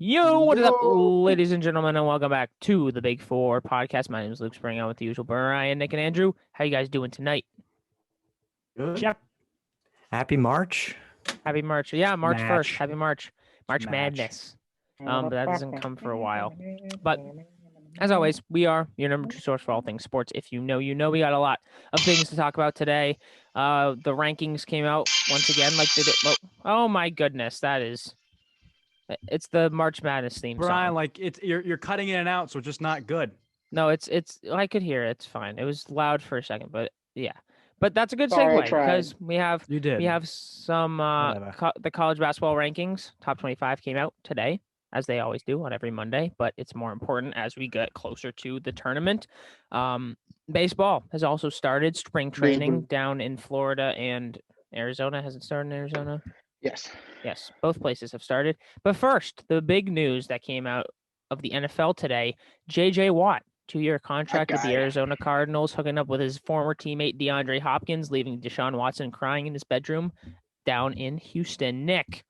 Yo, what is up, ladies and gentlemen, and welcome back to the Big Four podcast. My name is Luke Spring, out with the usual Brian, Nick, and Andrew. How you guys doing tonight? Good. Yep. Happy March. Happy March. Yeah, March 1st. Happy March. March Match. Madness. But that doesn't come for a while. But as always, we are your number 2 source for all things sports. If you know, you know. We got a lot of things to talk about today. The rankings came out once again, like they did. Oh my goodness, it's the March Madness theme Brian, song. like you're cutting in and out, so it's just not good. No, it's I could hear it. It's fine. It was loud for a second, but yeah. But that's a good Sorry, I segue tried. because we have You did. some the college basketball rankings. Top 25 came out today, as they always do on every Monday, but it's more important as we get closer to the tournament. Baseball has also started spring training down in Florida and Arizona. Has it started in Arizona? Yes, both places have started. But first, the big news that came out of the NFL today, J.J. Watt, 2-year contract with the Arizona Cardinals, hooking up with his former teammate DeAndre Hopkins, leaving Deshaun Watson crying in his bedroom down in Houston. Nick,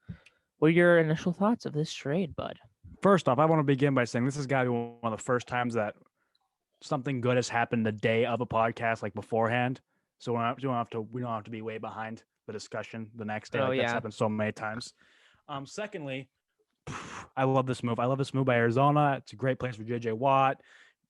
what are your initial thoughts of this trade, bud? First off, I want to begin by saying this has got to be one of the first times that something good has happened the day of a podcast, like beforehand. So we don't have to be way behind the discussion the next day. That's happened so many times. Secondly, I love this move. I love this move by Arizona. It's a great place for J.J. Watt.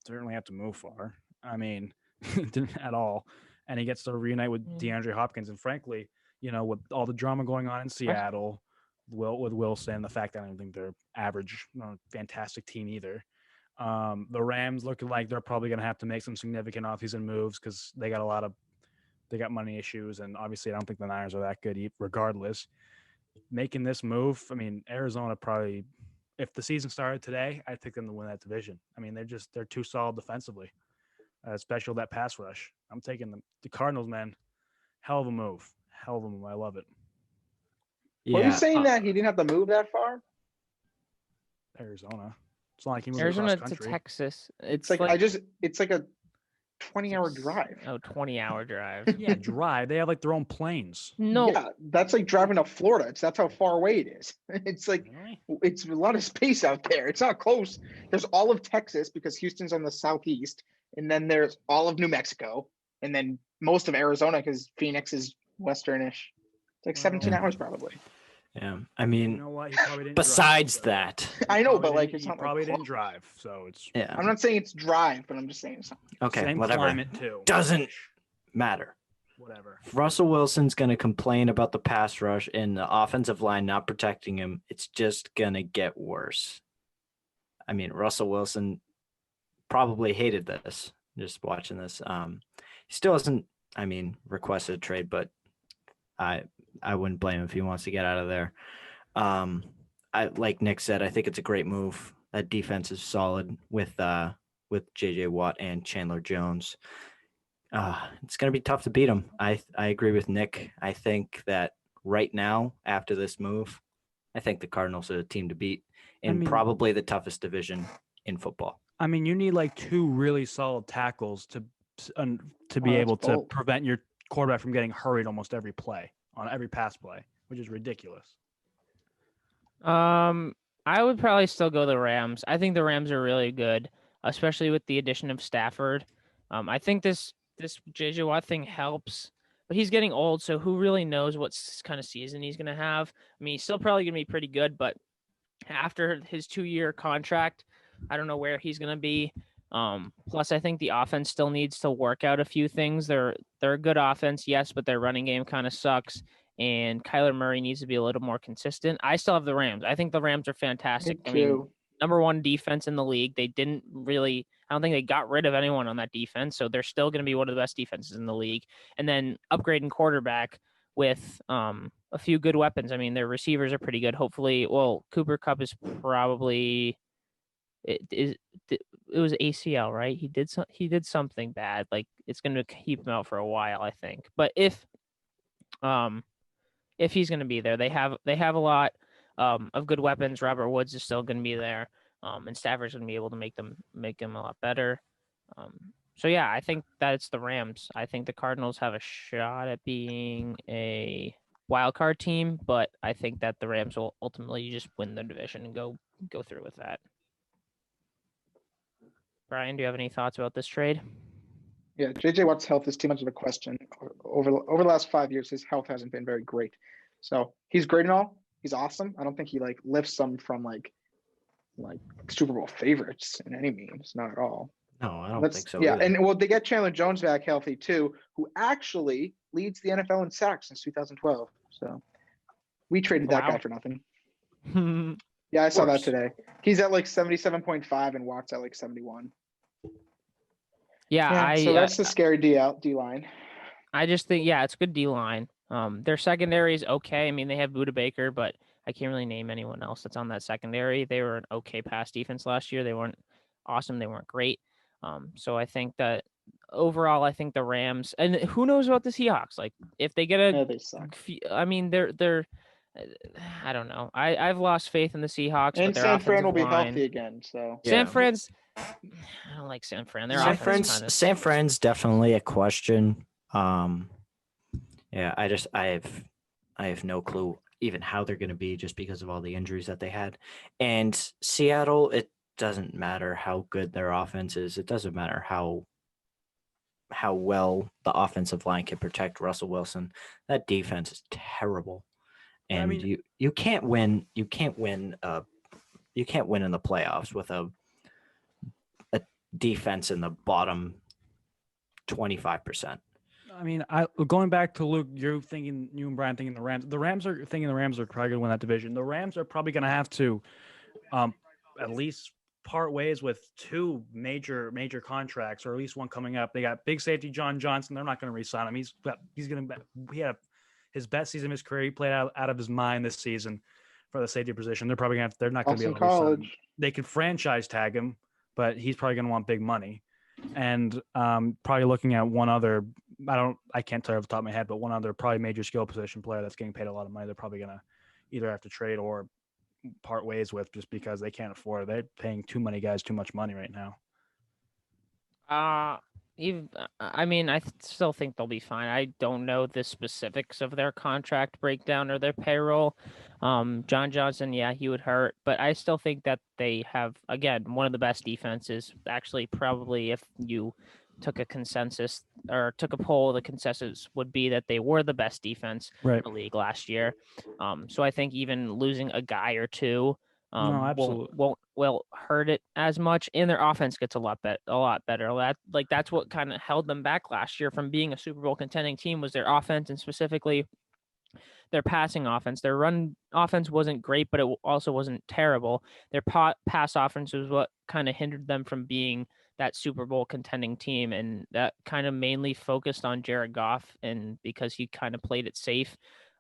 Certainly have to move far. I mean, didn't at all. And he gets to reunite with DeAndre Hopkins. And frankly, with all the drama going on in Seattle, with Wilson, the fact that I don't think they're average, fantastic team either. The Rams looking like they're probably going to have to make some significant offseason moves because they got money issues. And obviously, I don't think the Niners are that good regardless. Making this move, I mean, Arizona probably, if the season started today, I'd pick them to win that division. I mean, they're too solid defensively, especially that pass rush. I'm taking the Cardinals, man. Hell of a move. I love it. Yeah. Are you saying that he didn't have to move that far? Arizona. It's not like he moved Arizona across country. to Texas. It's like it's like a 20-hour drive. Oh, 20-hour drive. Yeah, drive. They have like their own planes. No. Yeah, that's like driving to Florida. That's how far away it is. It's like It's a lot of space out there. It's not close. There's all of Texas because Houston's on the southeast, and then there's all of New Mexico, and then most of Arizona because Phoenix is westernish. It's like 17 hours probably. Yeah, I mean, you know what? He probably didn't besides drive, that, I know, but like it's not probably like didn't drive, so it's. Yeah, I'm not saying it's drive, but I'm just saying something. Okay, same whatever. Climate too. Doesn't matter. Whatever. If Russell Wilson's going to complain about the pass rush and the offensive line not protecting him, it's just going to get worse. I mean, Russell Wilson probably hated this, just watching this. He still hasn't, requested a trade, but I wouldn't blame him if he wants to get out of there. Like Nick said, I think it's a great move. That defense is solid with J.J. Watt and Chandler Jones. It's going to be tough to beat them. I agree with Nick. I think that right now, after this move, I think the Cardinals are the team to beat in probably the toughest division in football. I mean, you need like 2 really solid tackles to be able to prevent your quarterback from getting hurried almost every play, on every pass play, which is ridiculous. I would probably still go the Rams. I think the Rams are really good, especially with the addition of Stafford. I think this J.J. Watt thing helps, but he's getting old, so who really knows what kind of season he's going to have? I mean, he's still probably going to be pretty good, but after his 2-year contract, I don't know where he's going to be. Plus, I think the offense still needs to work out a few things. They're a good offense, yes, but their running game kind of sucks, and Kyler Murray needs to be a little more consistent. I still have the Rams. I think the Rams are fantastic. I mean, number 1 defense in the league. I don't think they got rid of anyone on that defense, so they're still going to be one of the best defenses in the league. And then upgrading quarterback with a few good weapons. I mean, their receivers are pretty good. Hopefully, Cooper Kupp is probably it was ACL, right? He did something bad. Like it's going to keep him out for a while, I think. But if he's going to be there, they have a lot of good weapons. Robert Woods is still going to be there, and Stafford's going to be able to make them a lot better. So yeah, I think that it's the Rams. I think the Cardinals have a shot at being a wild card team, but I think that the Rams will ultimately just win the division and go through with that. Brian, do you have any thoughts about this trade? Yeah, JJ Watt's health is too much of a question. Over the last 5 years, his health hasn't been very great. So he's great and all. He's awesome. I don't think he like lifts them from like Super Bowl favorites in any means, not at all. No, I don't think so. Yeah, either. and well, they get Chandler Jones back healthy too, who actually leads the NFL in sacks since 2012. So we traded that guy for nothing. Yeah, I saw that today. He's at like 77.5 and Watt's at like 71. Yeah, so that's the scary D line. I just think, yeah, it's a good D line. Their secondary is okay. I mean, they have Budda Baker, but I can't really name anyone else that's on that secondary. They were an okay pass defense last year. They weren't awesome. They weren't great. So I think that overall, I think the Rams, and who knows about the Seahawks? Like if they get they suck. I mean, they're I don't know. I've lost faith in the Seahawks. And but their San Fran will be line, healthy again. So San Fran's, I don't like San Fran. San Fran's definitely a question. Yeah, I have no clue even how they're going to be just because of all the injuries that they had. And Seattle, it doesn't matter how good their offense is. It doesn't matter how well the offensive line can protect Russell Wilson. That defense is terrible. And I mean, you can't win in the playoffs with a defense in the bottom 25%. I mean, going back to Luke, you and Brian thinking the Rams. The Rams are thinking the Rams are probably going to win that division. The Rams are probably going to have to at least part ways with two major contracts, or at least one coming up. They got big safety John Johnson. They're not going to re-sign him. He had his best season of his career. He played out of his mind this season for the safety position. They're probably they're not going to be able to re-sign him. They could franchise tag him, but he's probably going to want big money. And probably looking at one other, I can't tell you off the top of my head, but one other probably major skill position player that's getting paid a lot of money. They're probably going to either have to trade or part ways with just because they can't afford it. They're paying too many guys too much money right now. I mean, I still think they'll be fine. I don't know the specifics of their contract breakdown or their payroll. John Johnson, yeah, he would hurt, but I still think that they have, again, one of the best defenses. Actually, probably if you took a consensus or took a poll, the consensus would be that they were the best defense in the league last year. So I think even losing a guy or two won't hurt it as much, and their offense gets a lot better. That's what kind of held them back last year from being a Super Bowl contending team, was their offense, and specifically their passing offense. Their run offense wasn't great, but it also wasn't terrible. Their pass offense was what kind of hindered them from being that Super Bowl contending team, and that kind of mainly focused on Jared Goff, and because he kind of played it safe.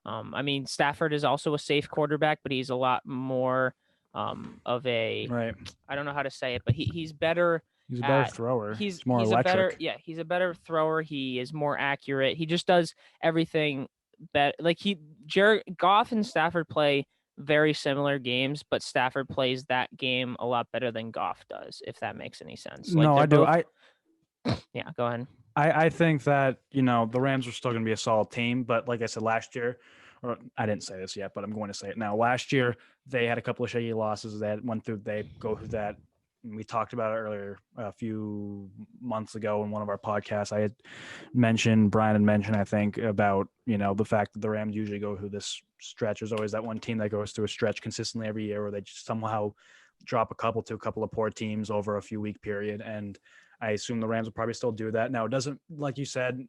I mean, Stafford is also a safe quarterback, but he's a lot more of a I don't know how to say it, but he's better. He's a better thrower. He's more electric. He's a better thrower. He is more accurate. He just does everything better. Like Jared Goff and Stafford play very similar games, but Stafford plays that game a lot better than Goff does, if that makes any sense. No, I do. Yeah, go ahead. I think that, the Rams are still going to be a solid team, but like I said last year, or I didn't say this yet, but I'm going to say it now. Last year, they had a couple of shaky losses they go through that. We talked about it earlier a few months ago in one of our podcasts. I had Brian had mentioned, I think, about, the fact that the Rams usually go through this stretch. There's always that one team that goes through a stretch consistently every year where they just somehow drop a couple of poor teams over a few week period. And I assume the Rams will probably still do that. Now, it doesn't, like you said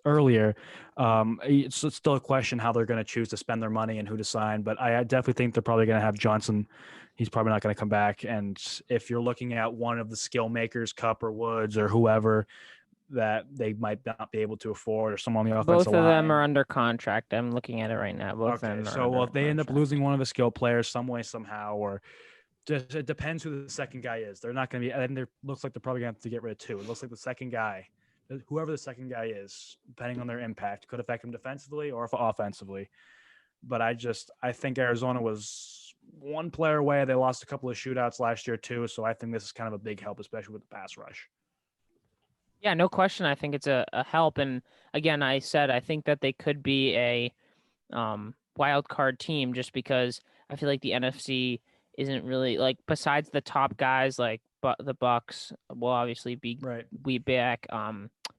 earlier, it's still a question how they're going to choose to spend their money and who to sign. But I definitely think they're probably going to have Johnson. He's probably not going to come back. And if you're looking at one of the skill makers, Cup or Woods or whoever, that they might not be able to afford, or someone on the offensive line. Both of them are under contract. I'm looking at it right now. Both of them are so if they end up losing one of the skill players some way, somehow, or just, it depends who the second guy is. They're not going to be, and it looks like they're probably going to have to get rid of two. It looks like the second guy, whoever the second guy is, depending on their impact, could affect them defensively or offensively. But I think Arizona was one player away. They lost a couple of shootouts last year too. So I think this is kind of a big help, especially with the pass rush. Yeah, no question. I think it's a help. And again, I think that they could be wild card team, just because I feel like the NFC isn't really like, besides the top guys like the Bucks will obviously be back.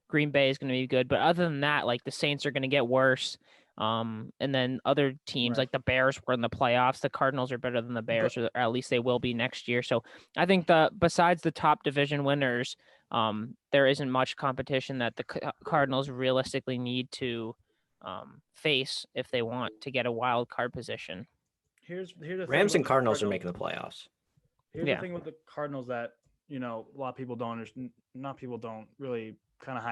Green Bay is going to be good, but other than that, like the Saints are going to get worse. And then other teams like the Bears were in the playoffs. The Cardinals are better than the Bears, or at least they will be next year. So I think besides the top division winners, there isn't much competition that the Cardinals realistically need to face if they want to get a wild card position. Here's the Rams thing and Cardinals are making the playoffs. Here's the thing with the Cardinals that, a lot of people don't understand. Not people don't really kind of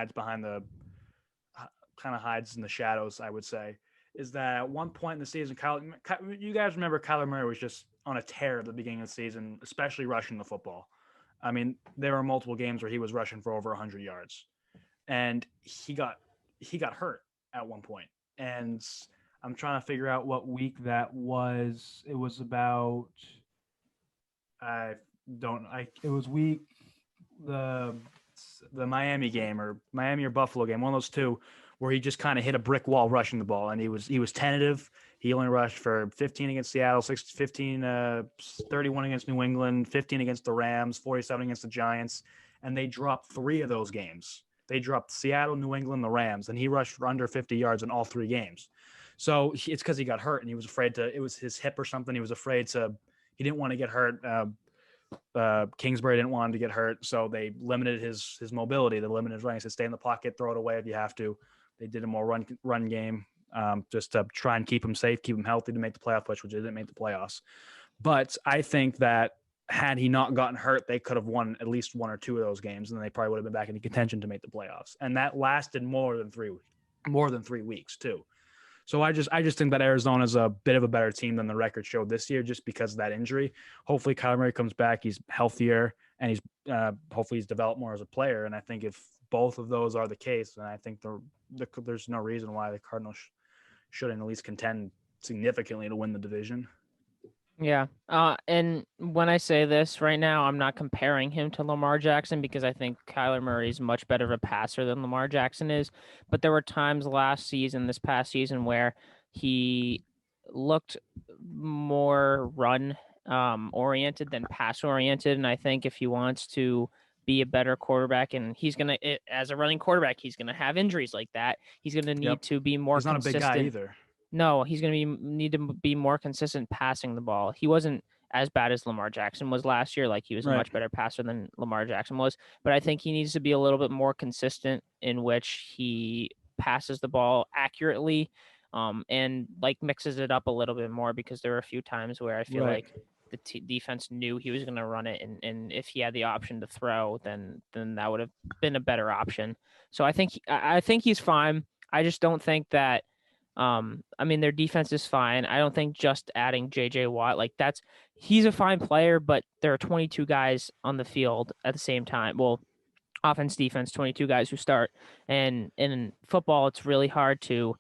hides in the shadows, I would say, is that at one point in the season, you guys remember Kyler Murray was just on a tear at the beginning of the season, especially rushing the football. I mean, there were multiple games where he was rushing for over 100 yards, and he got hurt at one point. And I'm trying to figure out what week that was. It was about it was week the Miami game or Buffalo game, one of those two, where he just kind of hit a brick wall rushing the ball, and he was tentative. He only rushed for 15 against Seattle, 31 against New England, 15 against the Rams, 47 against the Giants, and they dropped 3 of those games. They dropped Seattle, New England, the Rams, and he rushed for under 50 yards in all 3 games. So it's because he got hurt, and he was afraid to. It was his hip or something. He was afraid to. He didn't want to get hurt. Kingsbury didn't want him to get hurt, so they limited his mobility. They limited his running. He said, stay in the pocket, throw it away if you have to. They did a more run game, just to try and keep him safe, keep him healthy to make the playoff push, which didn't make the playoffs. But I think that had he not gotten hurt, they could have won at least 1 or 2 of those games, and they probably would have been back into contention to make the playoffs. And that lasted more than 3 weeks too. So I just think that Arizona is a bit of a better team than the record showed this year, just because of that injury. Hopefully Kyler Murray comes back, he's healthier, and he's hopefully he's developed more as a player. And I think if both of those are the case, then I think there's no reason why the Cardinals shouldn't at least contend significantly to win the division. Yeah. And when I say this right now, I'm not comparing him to Lamar Jackson, because I think Kyler Murray is much better of a passer than Lamar Jackson is. But there were times this past season, where he looked more run oriented than pass oriented. And I think if he wants to be a better quarterback, and as a running quarterback, he's gonna have injuries like that. He's gonna need to be more consistent. He's not a big guy either. No, he's going to need to be more consistent passing the ball. He wasn't as bad as Lamar Jackson was last year. Like, he was a much better passer than Lamar Jackson was. But I think he needs to be a little bit more consistent in which he passes the ball accurately, and like mixes it up a little bit more, because there were a few times where I feel like the defense knew he was going to run it, and if he had the option to throw, then that would have been a better option. So I think he's fine. I just don't think that. I mean, their defense is fine. I don't think just adding JJ Watt, he's a fine player, but there are 22 guys on the field at the same time. Well, offense, defense, 22 guys who start. And in football, it's really hard to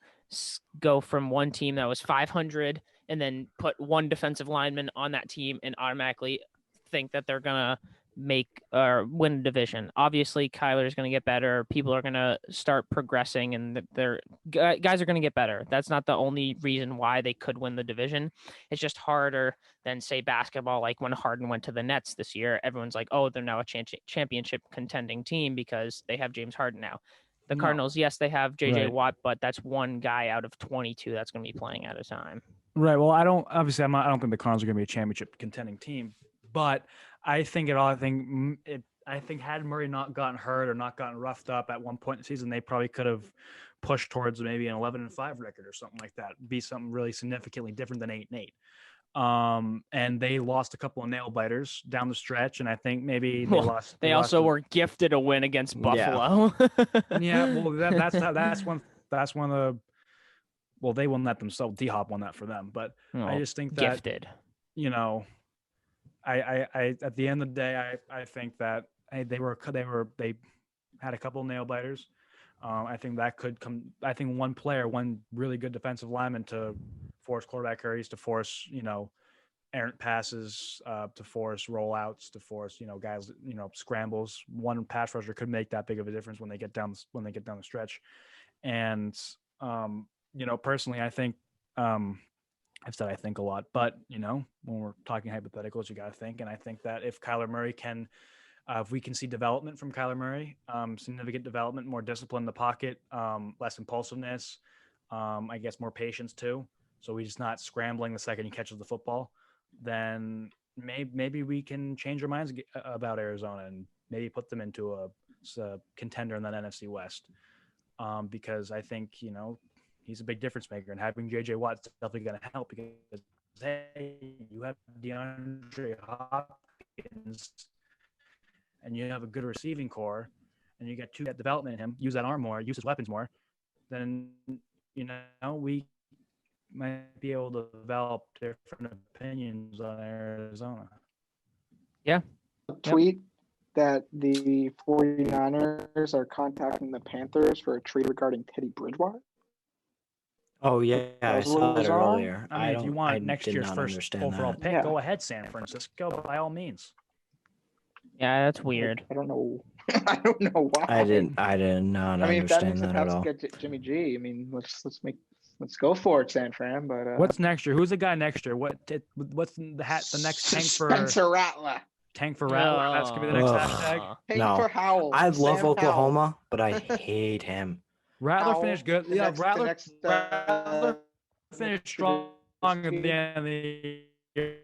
go from one team that was 500 and then put one defensive lineman on that team and automatically think that they're going to make or win a division. Obviously, Kyler is going to get better. People are going to start progressing, and their guys are going to get better. That's not the only reason why they could win the division. It's just harder than, say, basketball. Like when Harden went to the Nets this year, everyone's like, oh, they're now a championship contending team because they have James Harden now. The Cardinals, yes, they have JJ Watt, but that's one guy out of 22 that's going to be playing at a time. Right. Well, I don't think the Cardinals are going to be a championship contending team, but I think had Murray not gotten hurt or not gotten roughed up at one point in the season, they probably could have pushed towards maybe an 11-5 record or something like that. Be something really significantly different than 8-8. And they lost a couple of nail biters down the stretch, and I think maybe they lost. They also were gifted a win against Buffalo. Yeah, well, that's one of the. Well, they won that themselves. D-Hop won that for them, but I just think that gifted. I at the end of the day, I think that they had a couple of nail biters. I think that could come. I think one really good defensive lineman to force quarterback hurries, to force errant passes, to force rollouts, to force guys scrambles. One pass rusher could make that big of a difference when they get down the stretch. And personally, I think I've said I think a lot, but when we're talking hypotheticals, you got to think. And I think that if Kyler Murray can, if we can see development from Kyler Murray, significant development, more discipline in the pocket, less impulsiveness, I guess more patience too. So he's just not scrambling the second he catches the football. Then maybe we can change our minds about Arizona and maybe put them into a contender in that NFC West. Because I think, he's a big difference maker, and having J.J. Watt's definitely going to help because, hey, you have DeAndre Hopkins and you have a good receiving core and you get that development in him, use that arm more, use his weapons more, then, we might be able to develop different opinions on Arizona. Yeah. Tweet that the 49ers are contacting the Panthers for a trade regarding Teddy Bridgewater. Oh yeah, I That's what saw it that was on? earlier. I mean, if you want next did year's not first understand overall that. pick, Yeah. go ahead, San Francisco, by all means. Yeah, that's weird. I don't know. I don't know why. I did not I mean, if that understand makes the that at Pats all. get Jimmy G, I mean, let's go for it, San Fran. But What's next year? Who's the guy next year? What's the next tank for Spencer Rattler? Tank for Rattler? That's gonna be the next hashtag. Tank No. for Howell. I love Sam Howell. Oklahoma, but I hate him. Rattler Howell, finished good. the Yeah, next- the Rattler next, finished strong at the end of the year.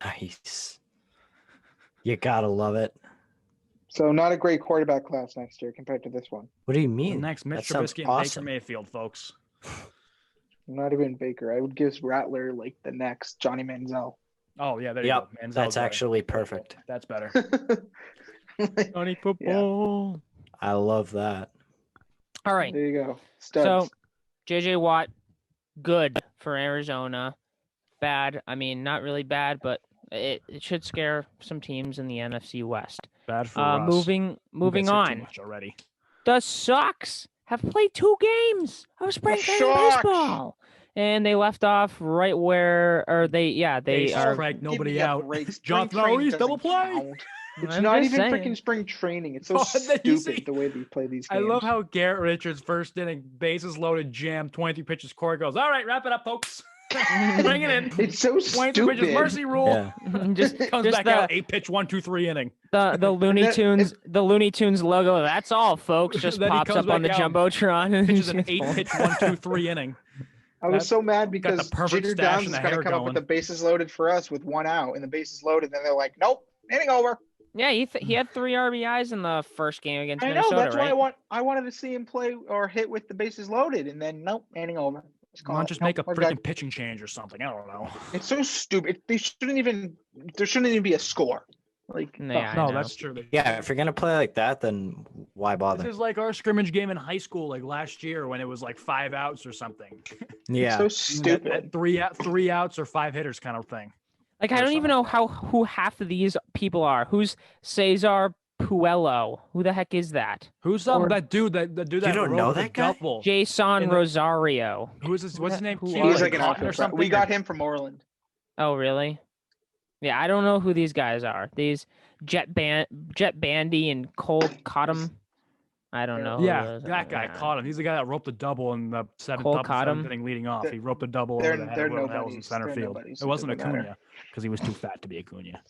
Nice. You gotta love it. So not a great quarterback class next year compared to this one. What do you The mean? next Mitch That sounds Trubisky and awesome. Baker Mayfield, folks. Not even Baker. I would give Rattler like the next Johnny Manziel. Oh yeah, there you Yep, go. Manziel's that's better. actually perfect. That's better. Johnny football. I love that. All right. There you go. So, Studs. J.J. Watt, good for Arizona. Bad. I mean, not really bad, but it should scare some teams in the NFC West. Bad for Russ. Moving You guys said too on. much already. The Sox have played 2 games of spring The training Sox! baseball, and they left off right where, or they Bases are. strike, Give nobody me a out. break. Spring Jonathan training Maurice, double doesn't play. count. It's I'm not just even saying. freaking spring training. It's so Oh, and then you stupid see- the way they play these I games. love how Garrett Richards first inning, bases loaded, jam, 23 pitches. Corey goes, all right, wrap it up, folks. Bring it in. It's so 23 pitches, stupid. mercy rule. Yeah. just Comes just back the, out, 8-pitch, 1-2-3 inning. the Looney Tunes logo. That's all, folks. Just Then he pops comes up on the back out, jumbotron and Pitches just an gets pulled. 8-pitch, 1-2-3 inning. I was so mad got the because perfect Jeter stash Downs and is the going hair to come up with going. the bases loaded for us with 1 out and the bases loaded. And then they're like, nope, inning over. Yeah, he had 3 RBIs in the first game against I know. Minnesota, That's right? why I wanted to see him play or hit with the bases loaded. And then, nope, inning over. Why don't just make a freaking pitching change or something? I don't know. It's so stupid. There shouldn't even be a score. Like, Yeah, I No, know. that's true. Yeah, if you're gonna play like that, then why This bother? is like our scrimmage game in high school, like last year when it was like 5 outs or something. Yeah. so At stupid. 3 outs or 5 hitters kind of thing. Like, I or don't even something know like who half of these people are. Who's Cesar Puello? Who the heck is that? Who's Or- that dude that that don't wrote know the that guy? double? Jason In the- Rosario. Who is this? What's his name? Who Keely are He's they? like an Cotton awful or friend. something. We got him from Orland. Oh, really? Yeah, I don't know who these guys are. These Jet Bandy and Cole Cottom. I don't know. who Yeah, those that are. guy caught him. He's the guy that roped the double in the Cole seventh Cottom? inning leading off. They're- He roped the double they're- over the head they're of Will Hills in nobodies. center They're field. nobodies. It It wasn't doesn't matter. Acuna because he was too fat to be Acuna.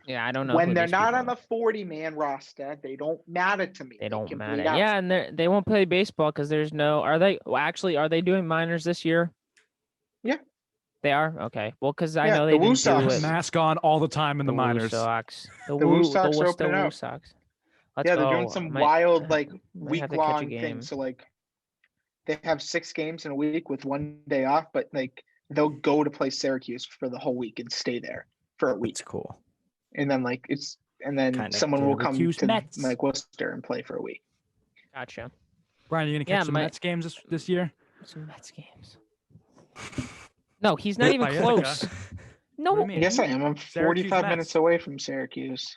Yeah, I don't know. When who they're these not people on the are. 40-man roster, they don't matter to me. They don't can matter. bleed out. Yeah, and they won't play baseball because there's no. Are they actually? Are they doing minors this year? Yeah. They are. Okay. Well, because I Yeah, know the they Woo didn't do Sox. it. Mask on all the time in the Woo minors. Sox. The The Woo Woo Sox are Worcester opening Woo up. Sox. Let's Yeah, they're go. doing some Might- wild, like, might have to catch a week-long game. thing. So, like, they have 6 games in a week with 1 day off, but, like, they'll go to play Syracuse for the whole week and stay there for a week. It's cool. And then, like, then Kinda someone will come Syracuse to, Mets. like, Worcester and play for a week. Gotcha. Brian, you gonna Yeah, catch some my- Mets games this year? Some Mets games. No, he's not even By Ithaca. close. What do No. you mean? Yes, I am. I'm Syracuse 45 Mets. minutes away from Syracuse.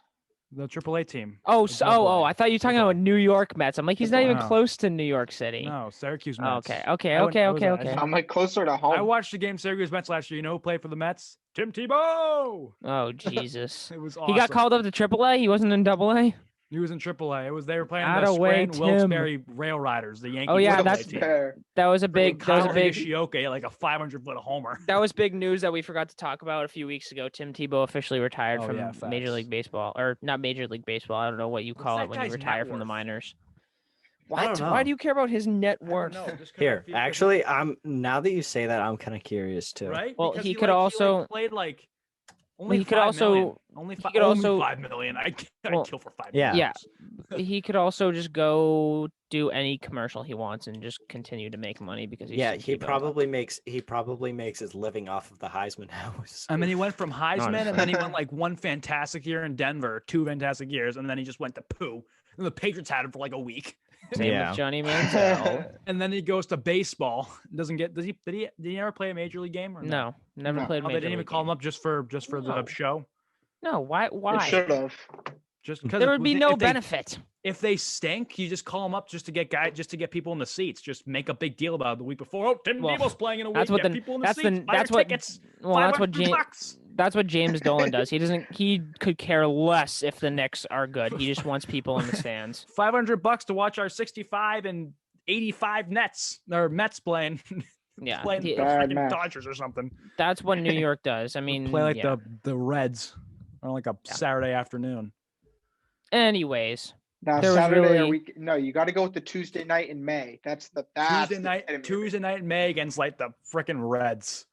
The AAA team. Oh, The so, AA. I thought you were talking Football. about New York Mets. I'm like, he's not even No. close to New York City. No, Syracuse Oh, Mets. okay. I was- I'm like closer to home. I watched the game Syracuse Mets last year. You know who played for the Mets? Tim Tebow. Oh, Jesus. It was He awesome. got called up to AAA. He wasn't in AA. He was in AAA. They were playing Out the of way, Scranton Tim. Wilkes-Barre Rail Riders, the Yankees. Oh, yeah, AAA that's team. fair. That was a big. That was a Kyle big. Higashioka, like a 500-foot homer. That was big news that we forgot to talk about a few weeks ago. Tim Tebow officially retired Oh, from yeah, Major facts. League Baseball, or not Major League Baseball. I don't know what you call that it when you guy's retire net from the worth? minors. I What? don't Why know. do you care about his net I don't worth? know, just 'cause I Here, feel- actually, now that you say that, I'm kind of curious too. right? Well, Because he he could like, also- played like only he could 5 also- million. Only he fi- could only also- 5 million. I'd Well, kill for 5 yeah. million. Yeah. He could also just go do any commercial he wants and just continue to make money because he's Yeah, Tim he Tebow. probably makes his living off of the Heisman House. And then he went from Heisman, Honestly. and then he went like one fantastic year in Denver, 2 fantastic years, and then he just went to poo. And the Patriots had him for like a week. Same Yeah. with Johnny Manziel. And then he goes to baseball. Doesn't get did he ever play a major league game or No, never No. played. Oh, they didn't even call him up just for No. the show. No, why? It Why? should have. Just because There would be no benefit. If they stink, you just call them up just to get people in the seats. Just make a big deal about it the week before. Oh, Tim Well, Tebow's playing in a week. that's what Get the- people in the that's seats. the- Buy your that's what- tickets. Well, that's what $500. That's what James Dolan does. He doesn't. He could care less if the Knicks are good. He just wants people in the stands. $500 to watch our 65 and 85 Nets or Mets playing. Yeah, playing the Bad freaking math. Dodgers or something. that's what New York does. I mean, Play like yeah. the Reds on like a Yeah. Saturday afternoon. Anyways, Now There was Saturday really- or week? No, you got to go with the Tuesday night in May. That's the Tuesday night in May against like the freaking Reds.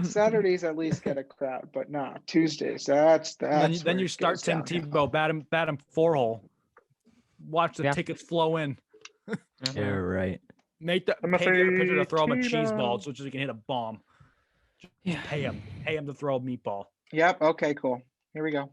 Saturdays at least get a crowd, but nah, Tuesdays. That's Then where you it start goes Tim downhill. Tebow, bat him 4-hole. Watch the Yeah. tickets flow in. Yeah, right. Make the I'm a pay the other pitcher to throw him a cheese Tebow. ball so he can hit a bomb. Yeah. Pay him to throw a meatball. Yep. Okay. Cool. Here we go.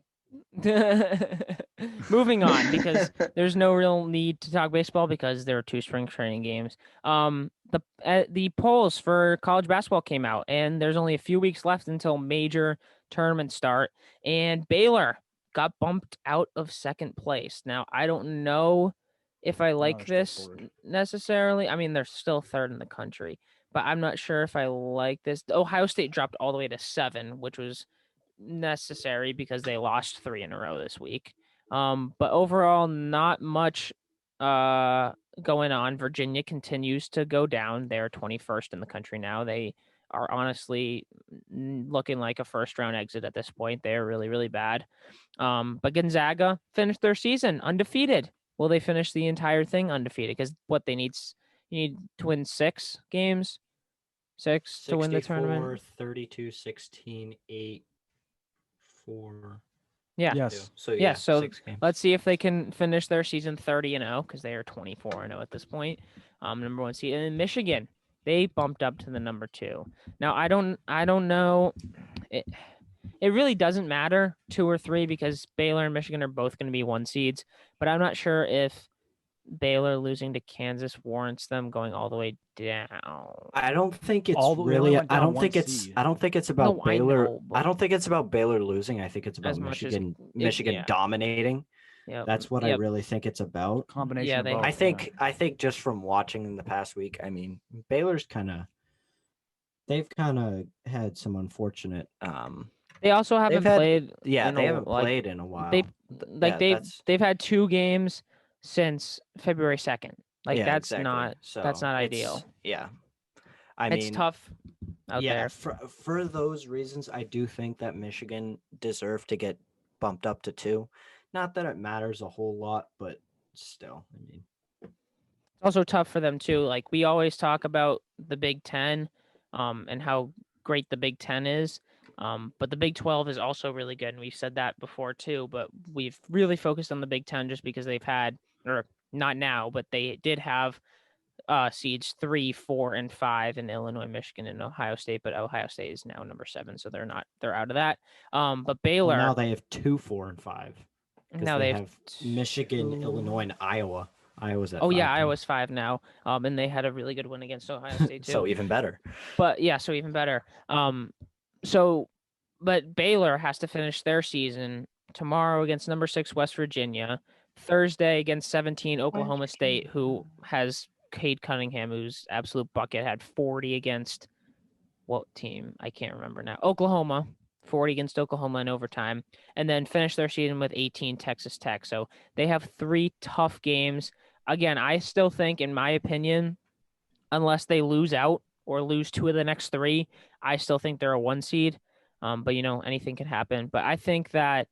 Moving on, because there's no real need to talk baseball because there are 2 spring training games. The polls for college basketball came out, and there's only a few weeks left until major tournaments start. And Baylor got bumped out of second place. Now, I don't know if I like they're this still third. necessarily. I mean, they're still third in the country, but I'm not sure if I like this. Ohio State dropped all the way to 7, which was necessary because they lost 3 in a row this week. But overall, not much going on. Virginia continues to go down. They're 21st in the country now. They are honestly looking like a first round exit at this point. They're really, really bad. But Gonzaga finished their season undefeated. Will they finish the entire thing undefeated? Because what you need to win 6 games, 6 to win the tournament. 32, 16, 8, 4. Yeah. Yes. So Yeah, so 6 games. Let's see if they can finish their season 30-0 because they are 24-0 at this point. Number 1 seed. And then Michigan, they bumped up to the number 2. Now I don't know. It really doesn't matter 2 or 3 because Baylor and Michigan are both going to be 1 seeds. But I'm not sure if Baylor losing to Kansas warrants them going all the way down. I don't think it's All the- we only really. went I down don't one think it's. seed. I don't think it's about No, I Baylor. know, I but- don't think it's about Baylor losing. I think it's about As much as Michigan yeah. dominating. Yep. That's what I Yep. really think it's about. Combination Yeah, of they- both. I think just from watching in the past week, I mean, Baylor's they've kind of had some unfortunate. They also haven't had- played. Yeah, in they a- haven't like, played in a while. They Yeah, that's- they've had 2 games since February 2nd. Like Yeah, that's exactly. not So that's not it's- ideal. Yeah, I It's mean, tough out yeah, there. for those reasons, I do think that Michigan deserved to get bumped up to 2. Not that it matters a whole lot, but still, I mean, It's also tough for them too. Like we always talk about the Big Ten, and how great the Big Ten is. But the Big 12 is also really good, and we've said that before too. But we've really focused on the Big Ten just because they've had, or not now, but they did have seeds 3, 4, and 5 in Illinois, Michigan, and Ohio State. But Ohio State is now number 7, so they're out of that. But Baylor now they have 2, 4, and 5. 'cause now they they have Michigan, 2. Illinois, and Iowa. Iowa's at Oh yeah, 5 now. Iowa's 5 now. And they had a really good win against Ohio State too. So even better. But yeah, so even better. But Baylor has to finish their season tomorrow against number 6 West Virginia, Thursday against 17 Oklahoma State, who has Cade Cunningham, who's absolute bucket, had 40 against what team? I can't remember now. Oklahoma, 40 against Oklahoma in overtime, and then finish their season with 18 Texas Tech. So they have 3 tough games. Again, I still think, in my opinion, unless they lose out or lose 2 of the next 3, I still think they're a 1 seed. But anything can happen. But I think that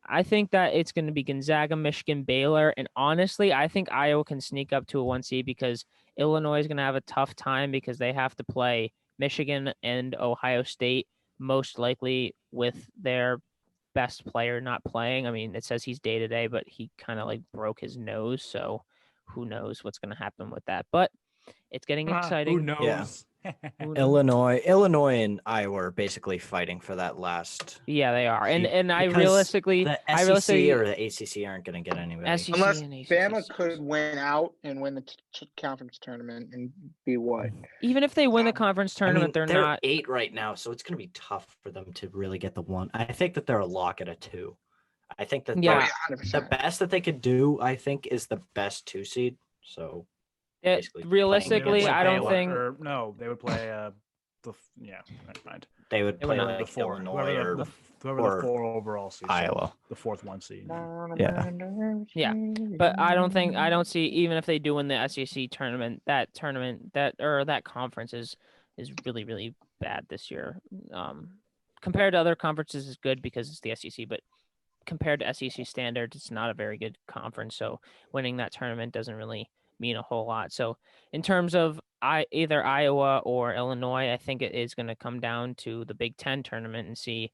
it's going to be Gonzaga, Michigan, Baylor, and honestly, I think Iowa can sneak up to a 1 seed because Illinois is going to have a tough time because they have to play Michigan and Ohio State, most likely with their best player not playing. I mean, it says he's day to day, but he kind of like broke his nose, so who knows what's going to happen with that. But it's getting Who exciting. knows? Yeah. Who knows? Illinois and Iowa are basically fighting for that last. Yeah, they are. And I because realistically, the I SEC realistically, or the ACC aren't going to get anybody. SEC Unless and ACC Bama sucks. could win out and win the conference tournament and be what? Even if they win the conference I mean, tournament, they're not. 8 right now, so it's going to be tough for them to really get the 1. I think that they're a lock at a 2. I think that Yeah. Oh, the 100%. best that they could do, I think, is the best 2 seed. So basically playing Realistically, against I don't Baylor. think. Or, no, they would play never mind. They would They would play not. like The 4. Illinois or Whoever or the 4 overall seed. so Iowa. the 4th 1 seed. Yeah. Yeah, but I don't see, even if they do win the SEC tournament, that conference is really, really bad this year. Compared to other conferences is good because it's the SEC, but compared to SEC standards, it's not a very good conference. So winning that tournament doesn't really mean a whole lot. So in terms of either Iowa or Illinois, I think it is going to come down to the Big Ten tournament and see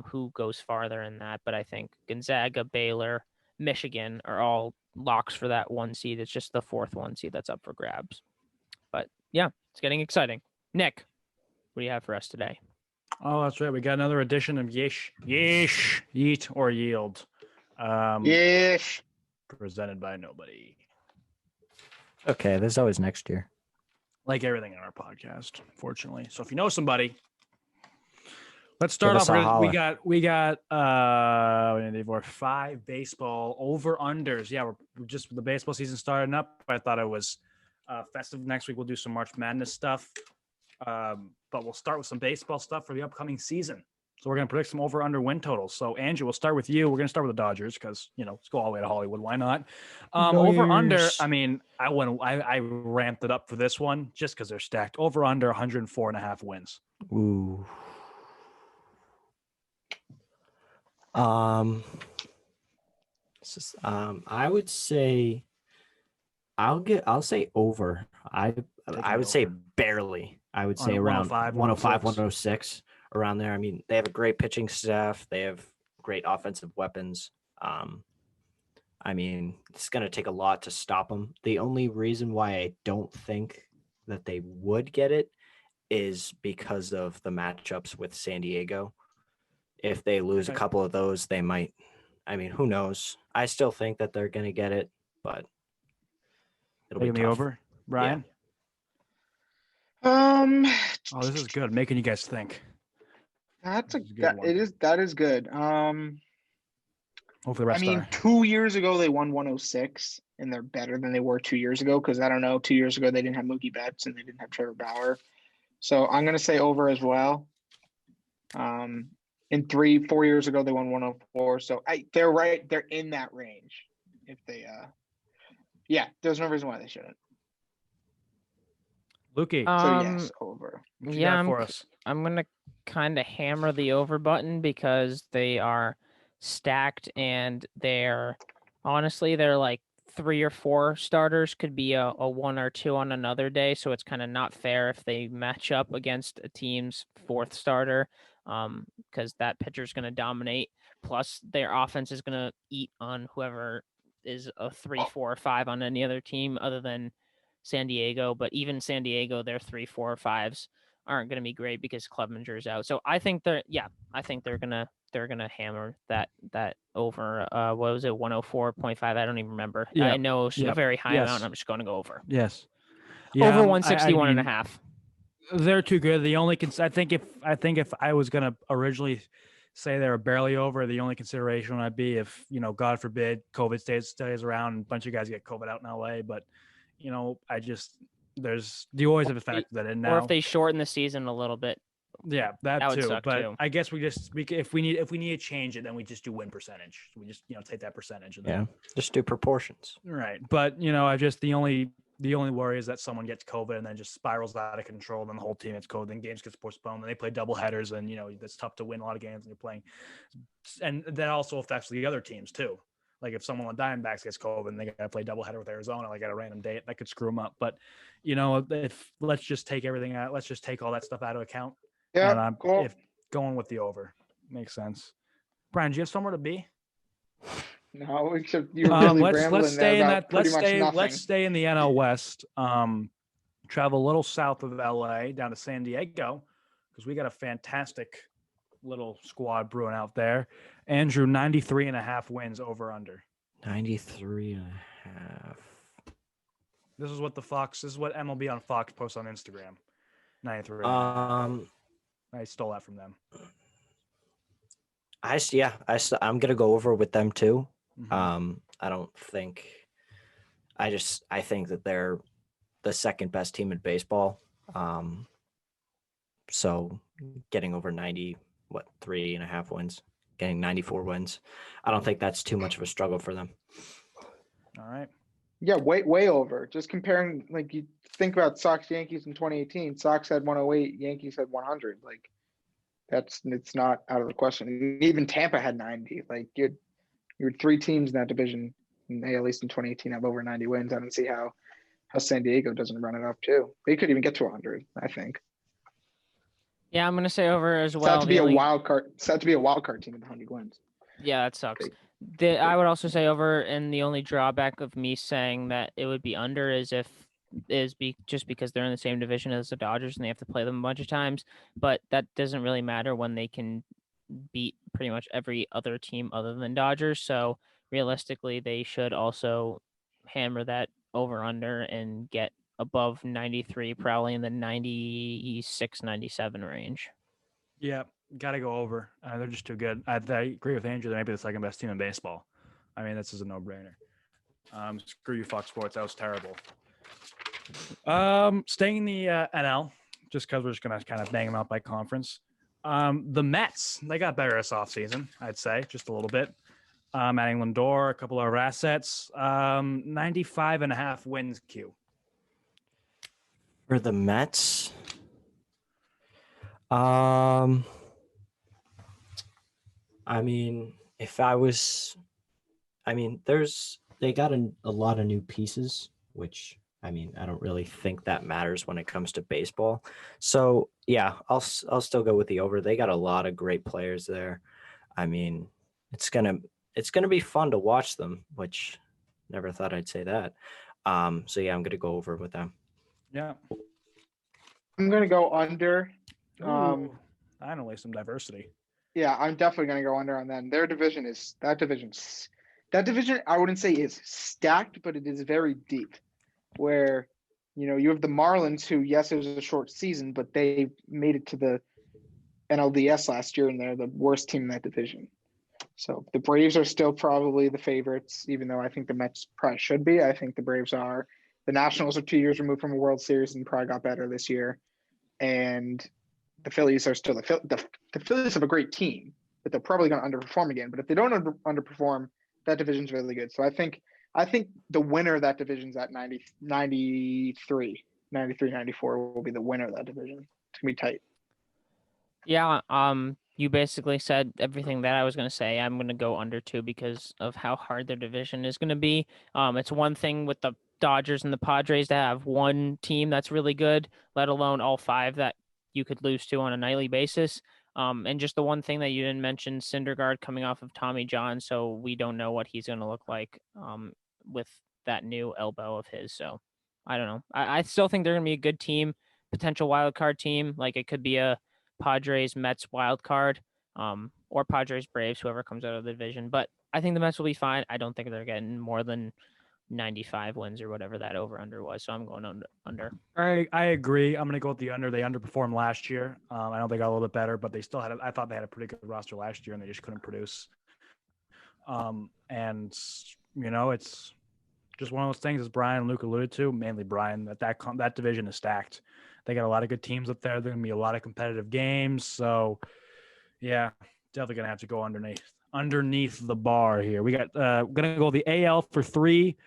who goes farther in that. But I think Gonzaga, Baylor, Michigan are all locks for that 1 seed. It's just the 4th 1 seed that's up for grabs. But yeah, it's getting exciting. Nick, what do you have for us today? Oh, that's right. We got another edition of Yeet or Yield. Yes. Presented by nobody. Okay, there's always next year. Like everything on our podcast, fortunately. So if you know somebody, let's start Give off. us a We holler. got 5 baseball over unders. Yeah, we're just the baseball season starting up. I thought it was festive. Next week we'll do some March Madness stuff. But we'll start with some baseball stuff for the upcoming season. So we're going to predict some over-under win totals. So, Andrew, we'll start with you. We're going to start with the Dodgers because, let's go all the way to Hollywood. Why not? Over-under, I mean, I ramped it up for this one just because they're stacked. Over-under 104.5 wins. Ooh. I would say I'll say over. I would say barely. I would say around 105, 106, around there. I mean, they have a great pitching staff. They have great offensive weapons. I mean, it's going to take a lot to stop them. The only reason why I don't think that they would get it is because of the matchups with San Diego. If they lose a couple of those, they might. I mean, who knows? I still think that they're going to get it, but it'll be tough. Over, Brian. Oh, this is good. Making you guys think. That is good. Hopefully, the rest I mean, 2 years ago they won 106, and they're better than they were 2 years ago. Because I don't know, 2 years ago they didn't have Mookie Betts and they didn't have Trevor Bauer, so I'm gonna say over as well. And 4 years ago they won 104, so they're right. They're in that range. If they, there's no reason why they shouldn't. Lukey. So yes, over. Yeah, I'm gonna kind of hammer the over button because they are stacked and they're like 3 or 4 starters could be a 1 or 2 on another day, so it's kind of not fair if they match up against a team's 4th starter, because that pitcher's going to dominate. Plus, their offense is going to eat on whoever is a 3, 4, or 5 on any other team other than San Diego. But even San Diego, their 3, 4, or 5s aren't going to be great because Clevenger's out. So I think they're gonna hammer that over. What was it, 104.5? I don't even remember. Yeah. I know it's a very high amount. I'm just going to go over. Yes. Over 161 and a half. They're too good. The only I think if I was gonna originally say they're barely over, the only consideration might be if, God forbid, COVID stays around and a bunch of guys get COVID out in LA. But, you always have to factor that in now. Or if they shorten the season a little bit. Yeah, that would too. suck But too. I guess if we need to change it, then we just do win percentage. We just take that percentage. And Yeah, just do proportions. Right. But I just the only worry is that someone gets COVID and then just spirals out of control, and then the whole team gets COVID, then games gets postponed, and they play double headers, and it's tough to win a lot of games, and you're playing, and that also affects the other teams too. Like if someone on Diamondbacks gets COVID and they got to play doubleheader with Arizona, like at a random date, that could screw them up. But if let's just take everything out, let's just take all that stuff out of account. Yeah, And I'm cool. going with the over. Makes sense. Brian, do you have somewhere to be? No, except you're really rambling let's stay in that. pretty much nothing. Let's stay in the NL West. Travel a little south of LA down to San Diego because we got a fantastic little squad brewing out there. Andrew, 93.5 wins over under. 93.5. This is what MLB on Fox posts on Instagram. 93. I stole that from them. I'm gonna go over with them too. Mhm. I think that they're the second best team in baseball. So getting over 3.5 wins, getting 94 wins. I don't think that's too much of a struggle for them. All right. Yeah, way over. Just comparing, like you think about Sox Yankees in 2018. Sox had 108, Yankees had 100. Like it's not out of the question. Even Tampa had 90. Like you're three teams in that division, at least in 2018, have over 90 wins. I don't see how San Diego doesn't run it up too. They could even get to 100, I think. Yeah, I'm gonna say over as well. It's to be a wild card. It's to be a wild card team with 100 wins. Yeah, that sucks. I would also say over, and the only drawback of me saying that it would be under is just because they're in the same division as the Dodgers and they have to play them a bunch of times. But that doesn't really matter when they can beat pretty much every other team other than Dodgers. So realistically, they should also hammer that over under and get above 93, probably in the 96, 97 range. Yeah, got to go over. They're just too good. I agree with Andrew. They might be the second best team in baseball. I mean, this is a no-brainer. Screw you, Fox Sports. That was terrible. Staying in the NL, just because we're just going to kind of bang them out by conference. The Mets, they got better this offseason, I'd say, just a little bit. Adding Lindor, a couple of our assets. 95.5 wins, Q. For the Mets, they got a lot of new pieces, which I don't really think that matters when it comes to baseball. So yeah, I'll still go with the over. They got a lot of great players there. It's gonna be fun to watch them, which never thought I'd say that. So yeah, I'm gonna go over with them. Yeah. I'm gonna go under. Finally, some diversity. Yeah, I'm definitely gonna go under on them. Their division that division I wouldn't say is stacked, but it is very deep. Where, you have the Marlins, who yes, it was a short season, but they made it to the NLDS last year, and they're the worst team in that division. So the Braves are still probably the favorites, even though I think the Mets probably should be. I think the Braves are. The Nationals are 2 years removed from a World Series and probably got better this year. And the Phillies are still the Phillies have a great team, but they're probably going to underperform again. But if they don't underperform, that division's really good. So I think the winner of that division's at 93, 94 will be the winner of that division. It's going to be tight. Yeah, you basically said everything that I was going to say. I'm going to go under too because of how hard their division is going to be. It's one thing with the Dodgers and the Padres to have one team that's really good, let alone all five that you could lose to on a nightly basis. And just the one thing that you didn't mention, Syndergaard coming off of Tommy John, so we don't know what he's going to look like with that new elbow of his. So I don't know. I still think they're going to be a good team, potential wild card team. Like it could be a Padres Mets wild card, or Padres Braves, whoever comes out of the division. But I think the Mets will be fine. I don't think they're getting more than 95 wins or whatever that over under was. So I'm going under. I agree. I'm going to go with the under. They underperformed last year. I know they got a little bit better, but they still had. I thought they had a pretty good roster last year, and they just couldn't produce. And it's just one of those things, as Brian and Luke alluded to, mainly Brian, that division is stacked. They got a lot of good teams up there. There are going to be a lot of competitive games. So, yeah, definitely going to have to go underneath the bar here. We got going to go the AL for 3.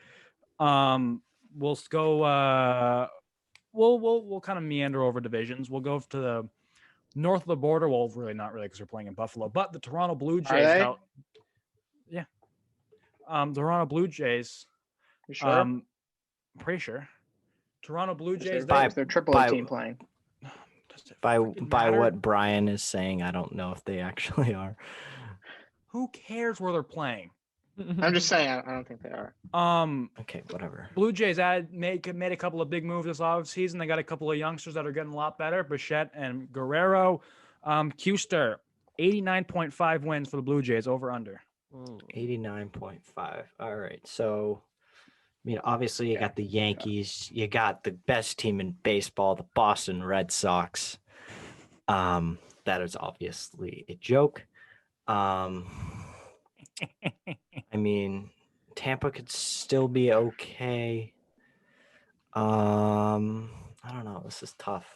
We'll go. We'll kind of meander over divisions. We'll go to the north of the border. Well, really not really because we're playing in Buffalo, but the Toronto Blue Jays. Yeah. The Toronto Blue Jays. You sure? Pretty sure. Toronto Blue Jays. Their AAA team playing. By what Brian is saying, I don't know if they actually are. Who cares where they're playing? I'm just saying, I don't think they are. Okay, whatever. Blue Jays made a couple of big moves this offseason. They got a couple of youngsters that are getting a lot better. Bichette and Guerrero. Custer, 89.5 wins for the Blue Jays, over under. 89.5. All right. So, I mean, obviously you got the Yankees. You got the best team in baseball, the Boston Red Sox. That is obviously a joke. I mean, Tampa could still be okay. I don't know. This is tough.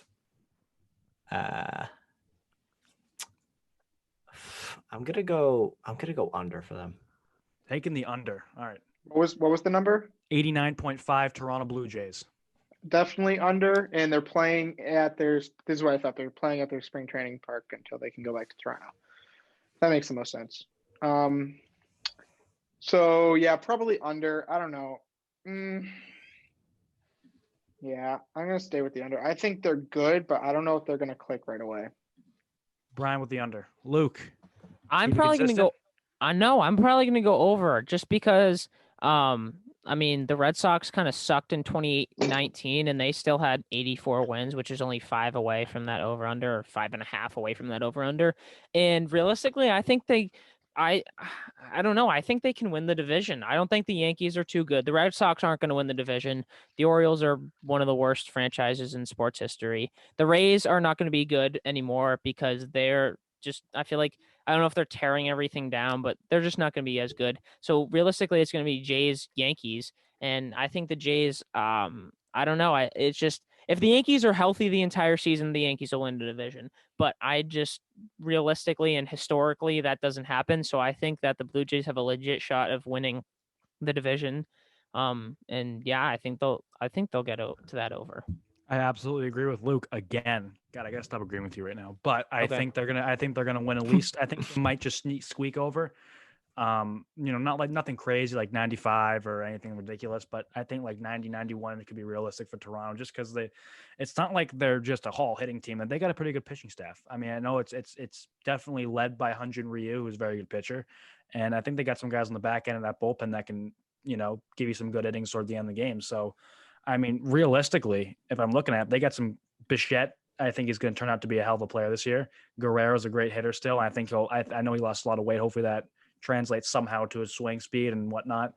I'm gonna go under for them. Taking the under. All right. What was the number? 89.5 Toronto Blue Jays. Definitely under, and they're playing at this is what I thought, they're playing at their spring training park until they can go back to Toronto. That makes the most sense. So yeah, probably under. I don't know. Yeah, I'm gonna stay with the under. I think they're good, but I don't know if they're gonna click right away. Brian with the under. Luke. I'm probably going to go. I'm probably going to go over just because. I mean, the Red Sox kind of sucked in 2019, and they still had 84 wins, which is only 5 away from that over under, or 5.5 away from that over under. And realistically, I think I don't know. I think they can win the division. I don't think the Yankees are too good. The Red Sox aren't going to win the division. The Orioles are one of the worst franchises in sports history. The Rays are not going to be good anymore because they're just, I feel like, I don't know if they're tearing everything down, but they're just not going to be as good. So realistically, it's going to be Jays, Yankees. And I think the Jays, I don't know. It's just, if the Yankees are healthy the entire season, the Yankees will win the division. But I just realistically and historically, that doesn't happen. So I think that the Blue Jays have a legit shot of winning the division. And yeah, I think they'll get to that over. I absolutely agree with Luke again. God, I gotta stop agreeing with you right now. But I think they're gonna win at least. I think they might just squeak over. Not like nothing crazy like 95 or anything ridiculous, but I think like 90, 91 could be realistic for Toronto just because it's not like they're just a haul hitting team, and they got a pretty good pitching staff. I mean, I know it's definitely led by Hyun-Jin Ryu, who's a very good pitcher, and I think they got some guys on the back end of that bullpen that can, give you some good innings toward the end of the game. So, I mean, realistically, if I'm looking at it, they got some Bichette. I think he's going to turn out to be a hell of a player this year. Guerrero's a great hitter still. I think I know he lost a lot of weight. Hopefully that translates somehow to his swing speed and whatnot.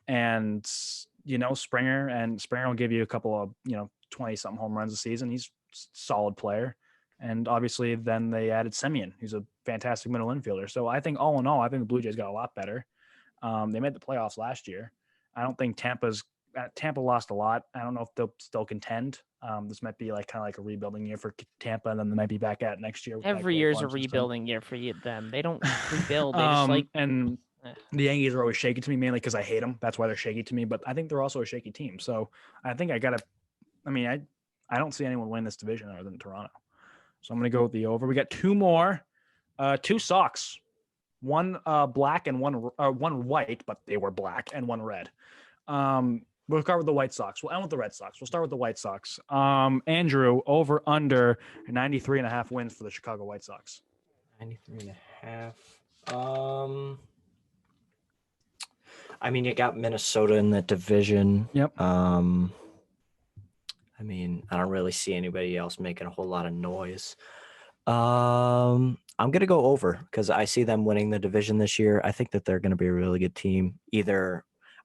And, Springer will give you a couple of, 20-something home runs a season. He's a solid player. And obviously then they added Semien, who's a fantastic middle infielder. So I think all in all, I think the Blue Jays got a lot better. They made the playoffs last year. I don't think Tampa lost a lot. I don't know if they'll still contend. This might be like kind of like a rebuilding year for Tampa, and then they might be back at next year. Every year's a rebuilding year for them. They don't rebuild. They just and the Yankees are always shaky to me, mainly because I hate them. That's why they're shaky to me. But I think they're also a shaky team. So I think I don't see anyone win this division other than Toronto. So I'm going to go with the over. We got 2 more, 2 Sox, one black and one white, but they were black, and one red. We'll start with the White Sox. We'll end with the Red Sox. We'll start with the White Sox. Andrew, over under 93.5 wins for the Chicago White Sox. 93.5. I mean, you got Minnesota in the division. Yep. I mean, I don't really see anybody else making a whole lot of noise. I'm going to go over because I see them winning the division this year. I think that they're going to be a really good team.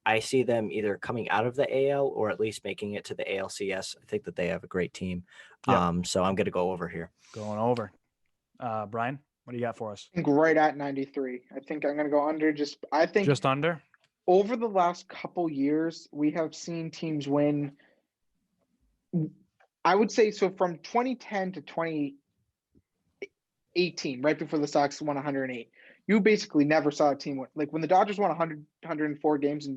I see them either coming out of the AL or at least making it to the ALCS. I think that they have a great team. Yep. So I'm going to go over here. Going over. Brian, what do you got for us? I think right at 93. I think I'm going to go under. I think Just under? over the last couple years, we have seen teams win. I would say so from 2010 to 2018, right before the Sox won 108. You basically never saw a team win. Like when the Dodgers won 100, 104 games in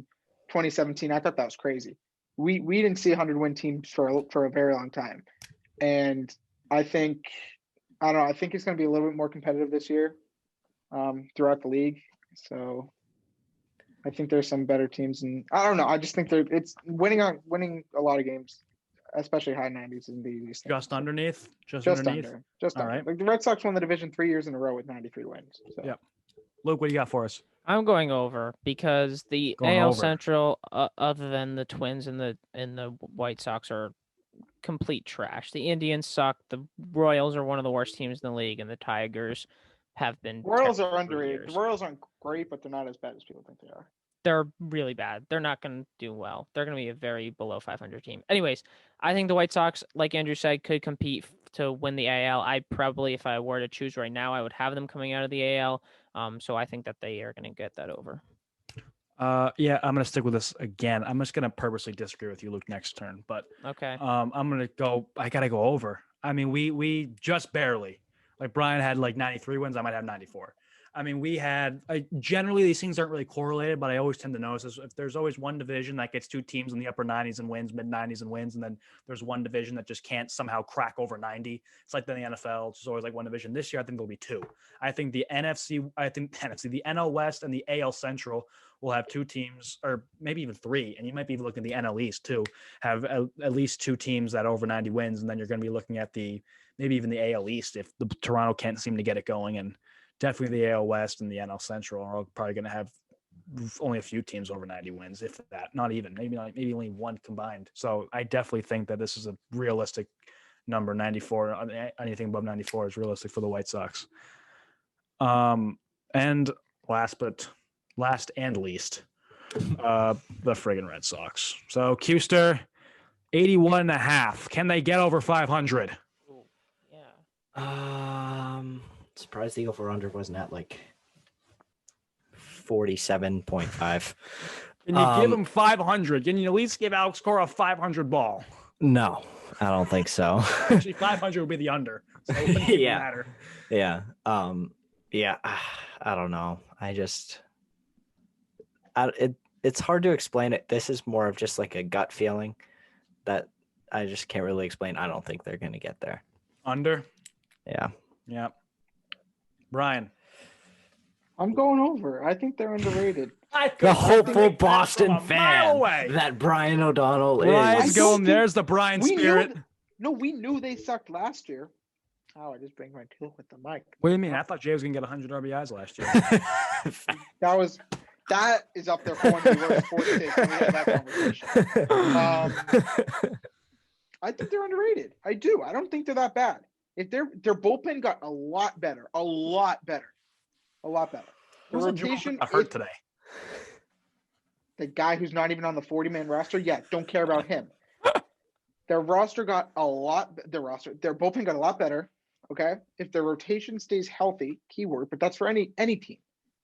2017, I thought that was crazy. We didn't see 100-win teams for a very long time. And I don't know, I think it's going to be a little bit more competitive this year throughout the league. So I think there's some better teams, and I don't know. I just think it's winning a lot of games, especially high 90s, isn't the easiest thing. Just underneath? Just underneath? Under. Just All under. right. Like the Red Sox won the division 3 years in a row with 93 wins. So. Yep. Luke, what do you got for us? I'm going over because the Going AL over. Central, other than the Twins and the White Sox, are complete trash. The Indians suck. The Royals are one of the worst teams in the league, and the Tigers have been. Royals terrible are for underrated. years. The Royals aren't great, but they're not as bad as people think they are. They're really bad. They're not going to do well. They're going to be a very below 500 team. Anyways, I think the White Sox, like Andrew said, could compete to win the AL. I probably, if I were to choose right now, I would have them coming out of the AL. So I think that they are going to get that over. Yeah, I'm gonna stick with this again. I'm just gonna purposely disagree with you, Luke, next turn. But Okay. I'm gonna go. I gotta go over. I mean, we just barely. Like Brian had like 93 wins. I might have 94. I mean, we had generally these things aren't really correlated, but I always tend to notice this. If there's always one division that gets two teams in the upper 90s and wins, mid 90s and wins, and then there's one division that just can't somehow crack over 90. It's like in the NFL. It's just always like one division. This year, I think there'll be two. I think the the NL West and the AL Central will have two teams, or maybe even three, and you might be looking at the NL East too, have at least two teams that are over 90 wins, and then you're going to be looking at maybe even the AL East if the Toronto can't seem to get it going, and definitely the AL West and the NL Central are probably going to have only a few teams over 90 wins, if that. Not even, maybe only one combined. So I definitely think that this is a realistic number. 94, anything above 94 is realistic for the White Sox. And last and least, the friggin' Red Sox. So Custer, 81.5. Can they get over 500? Yeah. Surprised the over-under wasn't at like 47.5. Can you give him 500? Can you at least give Alex Cora a 500 ball? No, I don't think so. Actually, 500 would be the under. So it wouldn't even Yeah. matter. Yeah. Yeah. I don't know. It's hard to explain it. This is more of just like a gut feeling that I just can't really explain. I don't think they're going to get there. Under? Yeah. Yeah. Brian. I'm going over. I think they're underrated. The hopeful Boston from a mile fan away. that Brian O'Donnell Brian's is. going. There's the Brian spirit. We knew they sucked last year. Oh, I just banged my toe with the mic. What do you mean? I thought Jay was going to get 100 RBIs last year. That is up there for one of the worst sports takes. We had that conversation. I think they're underrated. I do. I don't think they're that bad. If their bullpen got a lot better. The Who's rotation hurt today? The guy who's not even on the 40-man roster. Yeah, don't care about him. Their roster got a lot. Their bullpen got a lot better. Okay, if their rotation stays healthy, keyword, but that's for any team.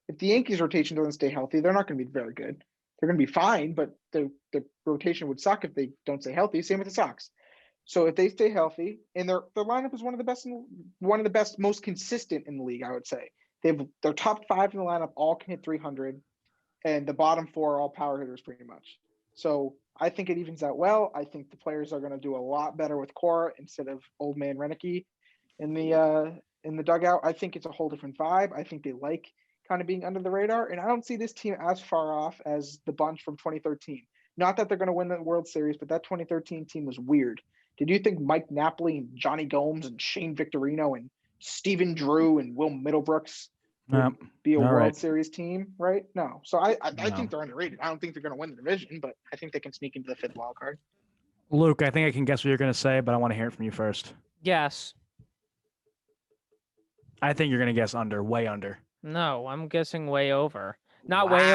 If the Yankees rotation doesn't stay healthy, they're not going to be very good. They're going to be fine, but the rotation would suck if they don't stay healthy. Same with the Sox. So if they stay healthy, and their lineup is one of the best, most consistent in the league, I would say. Their top 5 in the lineup all can hit 300, and the bottom 4 are all power hitters pretty much. So I think it evens out well. I think the players are going to do a lot better with Cora instead of old man Renicky in the dugout. I think it's a whole different vibe. I think they like kind of being under the radar, and I don't see this team as far off as the bunch from 2013. Not that they're going to win the World Series, but that 2013 team was weird. Did you think Mike Napoli and Johnny Gomes and Shane Victorino and Stephen Drew and Will Middlebrooks would be a World Series team, right? No. So I think they're underrated. I don't think they're going to win the division, but I think they can sneak into the 5th wild card. Luke, I think I can guess what you're going to say, but I want to hear it from you first. Yes. I think you're going to guess under, way under. No, I'm guessing way over. Not way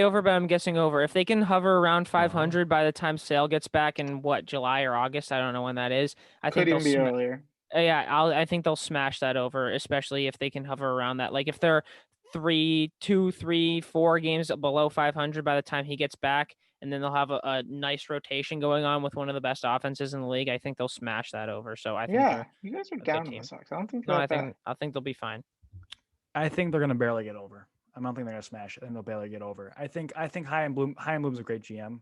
over, but I'm guessing over. If they can hover around 500 by the time Sale gets back in July or August, I don't know when that is. I Could think they'll even be earlier. I think they'll smash that over, especially if they can hover around that. Like if they're 2, 3, 4 games below 500 by the time he gets back, and then they'll have a nice rotation going on with one of the best offenses in the league. I think they'll smash that over. So I think Yeah, they're you guys are a good down on team. the Sox. I don't think No, that bad. I think they'll be fine. I think they're gonna barely get over. I don't think they're gonna smash it. I think they'll barely get over. I think High and Bloom's a great GM.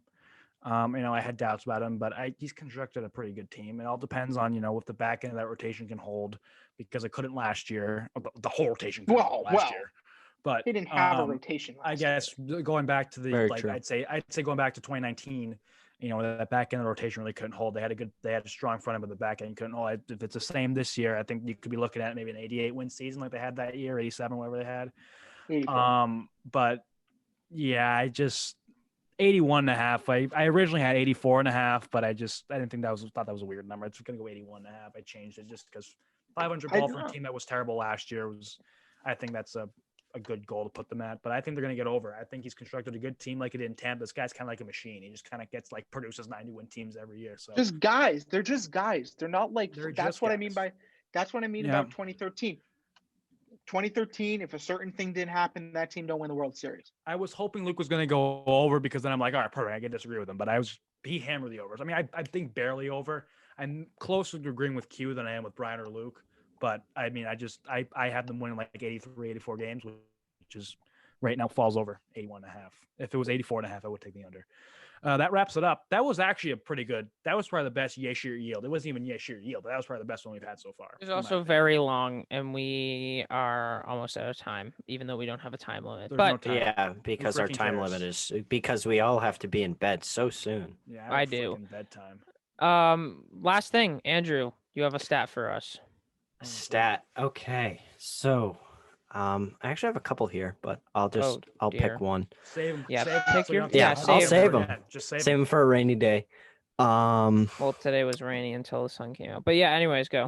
I had doubts about him, but he's constructed a pretty good team. It all depends on if the back end of that rotation can hold, because it couldn't last year. The whole rotation couldn't hold last year. But They didn't have a rotation. I guess going back to Very true. I'd say going back to 2019, that back end of the rotation really couldn't hold. They had a strong front end, but the back end couldn't hold. If it's the same this year, I think you could be looking at maybe an 88 win season like they had that year, 87, whatever they had. 84. But yeah, I just 81.5. I originally had 84.5, but I didn't think thought that was a weird number. It's gonna go 81.5. I changed it just because 500 ball for a team that was terrible last year I think that's a good goal to put them at, but I think they're going to get over. I think he's constructed a good team like he did in Tampa. This guy's kind of like a machine. He just kind of produces 90-win teams every year. So just guys. They're just guys. They're not like, that's what guys. I mean about 2013. 2013, if a certain thing didn't happen, that team don't win the World Series. I was hoping Luke was going to go over, because then I'm like, all right, perfect. I can disagree with him, but he hammered the overs. I mean, I think barely over. I'm closer to agreeing with Q than I am with Brian or Luke. But I mean, I have them winning like 83, 84 games, which is right now falls over 81.5. If it was 84.5, I would take the under. That wraps it up. That was actually that was probably the best sheer yield. It wasn't even sheer yield, but that was probably the best one we've had so far. It's also very long, and we are almost out of time, even though we don't have a time limit. There's but no time. Yeah, because our time limit is because we all have to be in bed so soon. Yeah, I do. Bedtime. Last thing, Andrew, you have a stat for us. Stat. Okay. So, I actually have a couple here, but I'll pick one. Save them. Yeah, Save pick your. Yeah, I'll save them. Just save them for a rainy day. Well, today was rainy until the sun came out. But yeah, anyways, go.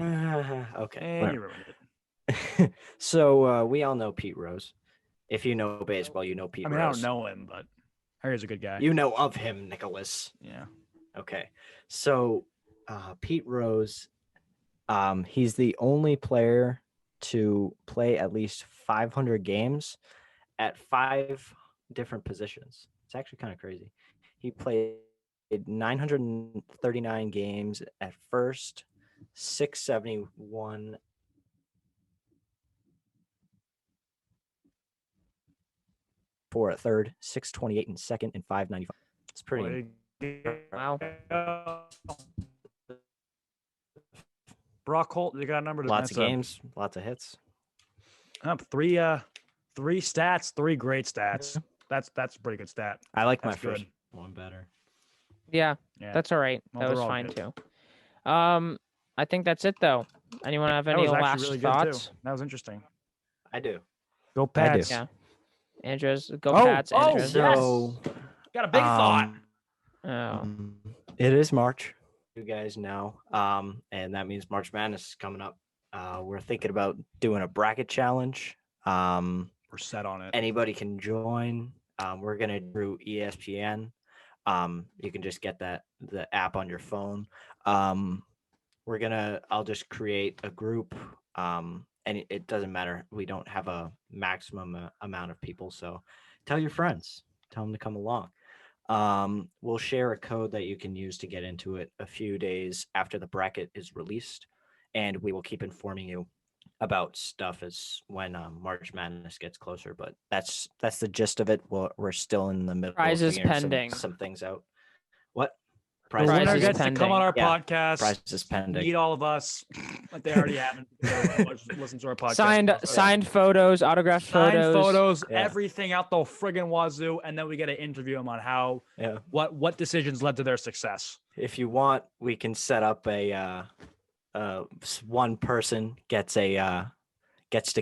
Okay. And you ruined it. So we all know Pete Rose. If you know baseball, you know Pete Rose. I don't know him, but I hear he's a good guy. You know of him, Nicholas. Yeah. Okay. So Pete Rose, he's the only player to play at least 500 games at 5 different positions. It's actually kind of crazy. He played 939 games at first, 671 for at third, 628 in second, and 595. It's pretty. Wow. Brock Holt, you got a number to Lots of games, lots of hits. Three stats, 3 great stats. That's a pretty good stat. I like That's my first good. one better. Yeah, that's all right. Well, that was they're all fine good. too. I think that's it though. Anyone have any last really thoughts? That was interesting. I do. Go Pats. Yeah. Andrews, go Pats. Andrews. So got a big thought. Oh. It is March. You guys know. And that means March Madness is coming up. We're thinking about doing a bracket challenge. We're set on it. Anybody can join. We're gonna do ESPN. You can just get the app on your phone. I'll just create a group. And it doesn't matter. We don't have a maximum amount of people. So tell your friends, tell them to come along. We'll share a code that you can use to get into it a few days after the bracket is released. And we will keep informing you about stuff as when March Madness gets closer. But that's the gist of it. We're still in the middle. Prizes of pending. Some things out. What? The winner Prizes gets to pending. come on our Yeah. podcast. Prizes pending. Meet all of us, like they already haven't. Listen to our podcast. Signed photos, autographed photos. Yeah. Everything out the friggin' wazoo, and then we get to interview them on how what decisions led to their success. If you want, we can set up a one person gets to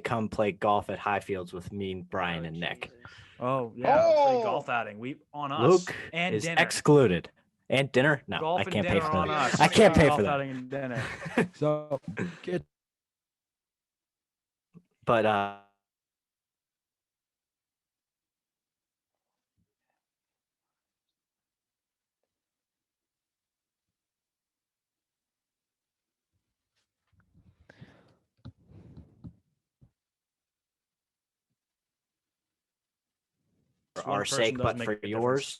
come play golf at Highfields with me, Brian, and Nick. Oh yeah, free golf outing. We on us. Luke and is dinner. excluded. And dinner? No, Golf I and can't pay dinner for on that. us. I can't pay Golf for that. outing and dinner. So But One our person sake, does but make for a difference. yours.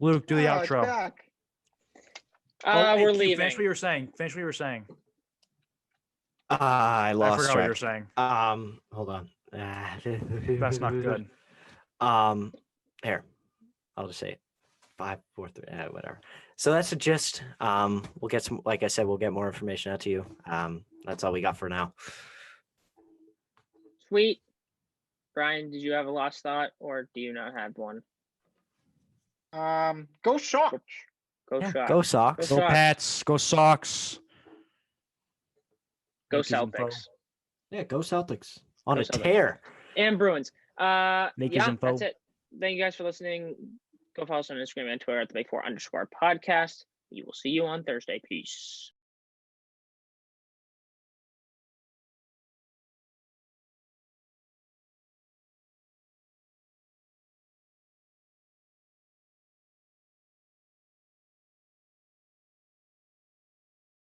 Luke, do the Oh, it's outro. back. Hey, We're Q, leaving. Finish what you were saying. Finish what you were saying. I I lost forgot what you were track. saying. Hold on. That's not good. Here, I'll just say it. 5, 4, 3, whatever. So that's a gist. We'll get some. Like I said, we'll get more information out to you. That's all we got for now. Sweet. Brian, did you have a last thought, or do you not have one? Go Sharks. Go Yeah, Sharks. go Sox. Go Sox. Pats. Go Sox. Go Yankees info. Celtics. Yeah, go Celtics on Go a Celtics. tear. And Bruins. Yankees info. That's it. Thank you guys for listening. Go follow us on Instagram and Twitter at the Big Four _podcast. We will see you on Thursday. Peace.